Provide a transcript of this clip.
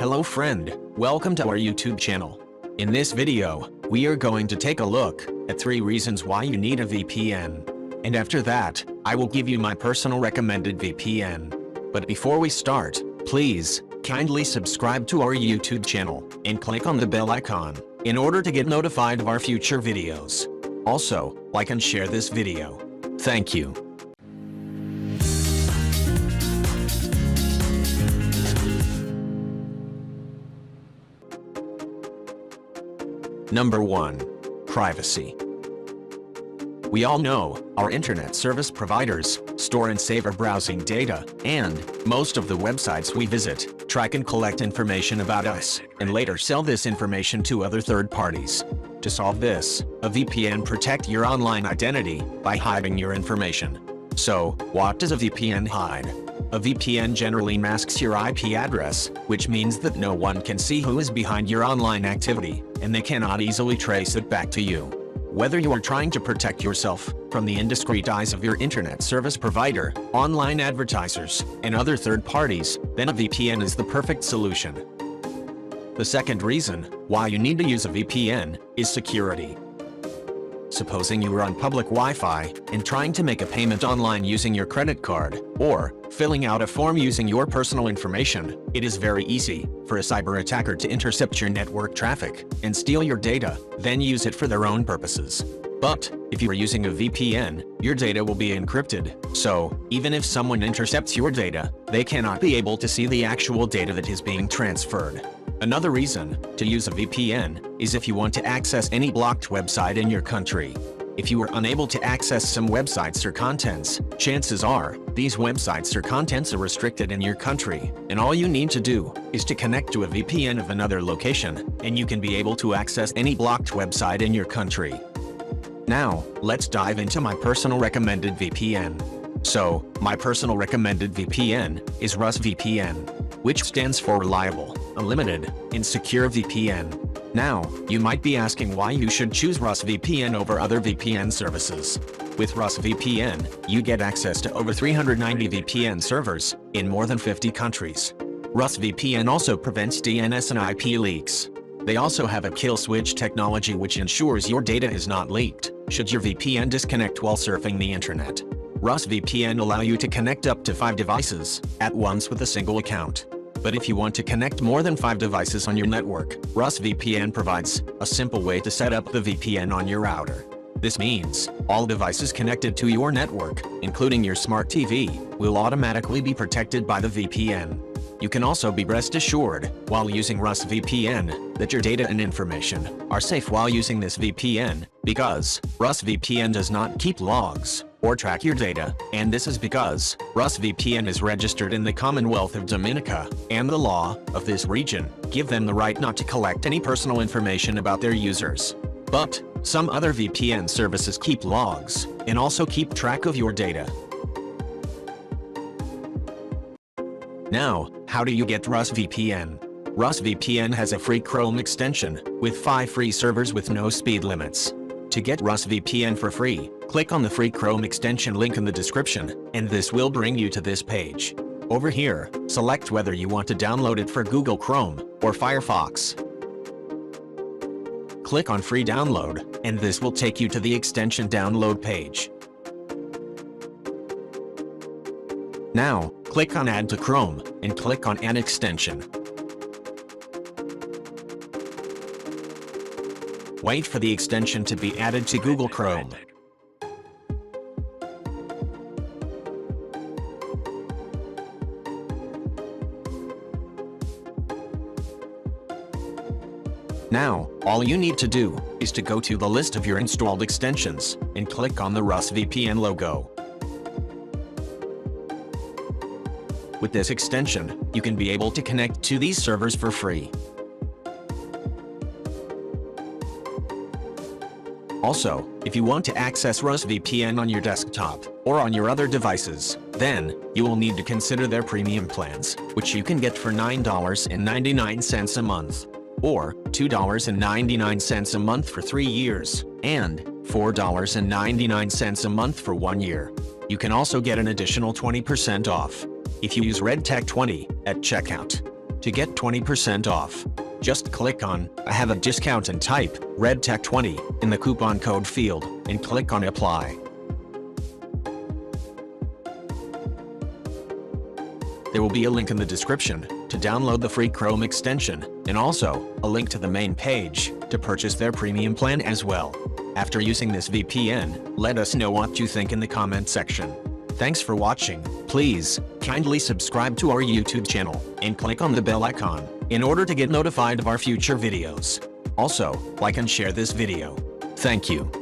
Hello friend, welcome to our YouTube channel. In this video, we are going to take a look at 3 reasons why you need a VPN. And after that, I will give you my personal recommended VPN. But before we start, please, kindly subscribe to our YouTube channel and click on the bell icon in order to get notified of our future videos. Also, like and share this video. Thank you. Number 1. Privacy. We all know, our internet service providers store and save our browsing data, and most of the websites we visit track and collect information about us, and later sell this information to other third parties. To solve this, a VPN protects your online identity by hiding your information. So, what does a VPN hide? A VPN generally masks your IP address, which means that no one can see who is behind your online activity, and they cannot easily trace it back to you. Whether you are trying to protect yourself from the indiscreet eyes of your internet service provider, online advertisers, and other third parties, then a VPN is the perfect solution. The second reason why you need to use a VPN is security. Supposing you are on public Wi-Fi and trying to make a payment online using your credit card, or filling out a form using your personal information, it is very easy for a cyber attacker to intercept your network traffic and steal your data, then use it for their own purposes. But if you are using a VPN, your data will be encrypted, so even if someone intercepts your data, they cannot be able to see the actual data that is being transferred. Another reason to use a VPN is if you want to access any blocked website in your country. If you are unable to access some websites or contents, chances are these websites or contents are restricted in your country, and all you need to do is to connect to a VPN of another location, and you can be able to access any blocked website in your country. Now, let's dive into my personal recommended VPN. So, my personal recommended VPN is RUSVPN, which stands for Reliable, Unlimited, and Secure VPN. Now, you might be asking why you should choose RUSVPN over other VPN services. With RUSVPN, you get access to over 390 VPN servers in more than 50 countries. RUSVPN also prevents DNS and IP leaks. They also have a kill switch technology which ensures your data is not leaked should your VPN disconnect while surfing the internet. RUSVPN allow you to connect up to 5 devices at once with a single account. But if you want to connect more than 5 devices on your network, RUSVPN provides a simple way to set up the VPN on your router. This means all devices connected to your network, including your smart TV, will automatically be protected by the VPN. You can also be rest assured, while using RUSVPN, that your data and information are safe while using this VPN, because RUSVPN does not keep logs or track your data, and this is because RUSVPN is registered in the Commonwealth of Dominica, and the law of this region give them the right not to collect any personal information about their users. But some other VPN services keep logs and also keep track of your data. Now, how do you get RUSVPN? RUSVPN has a free Chrome extension with 5 free servers with no speed limits. To get RUSVPN for free, click on the free Chrome extension link in the description, and this will bring you to this page. Over here, select whether you want to download it for Google Chrome or Firefox. Click on Free Download, and this will take you to the extension download page. Now, click on Add to Chrome, and click on Add Extension. Wait for the extension to be added to Google Chrome. Now, all you need to do is to go to the list of your installed extensions and click on the RUSVPN logo. With this extension, you can be able to connect to these servers for free. Also, if you want to access RUSVPN on your desktop or on your other devices, then you will need to consider their premium plans, which you can get for $9.99 a month, or $2.99 a month for 3 years, and $4.99 a month for 1 year. You can also get an additional 20% off if you use RedTech20 at checkout. To get 20% off, just click on I have a discount and type REDTECH20 in the coupon code field and click on Apply. There will be a link in the description to download the free Chrome extension, and also a link to the main page to purchase their premium plan as well. After using this VPN, let us know what you think in the comment section. Thanks for watching. Please kindly subscribe to our YouTube channel and click on the bell icon in order to get notified of our future videos. Also, like and share this video. Thank you.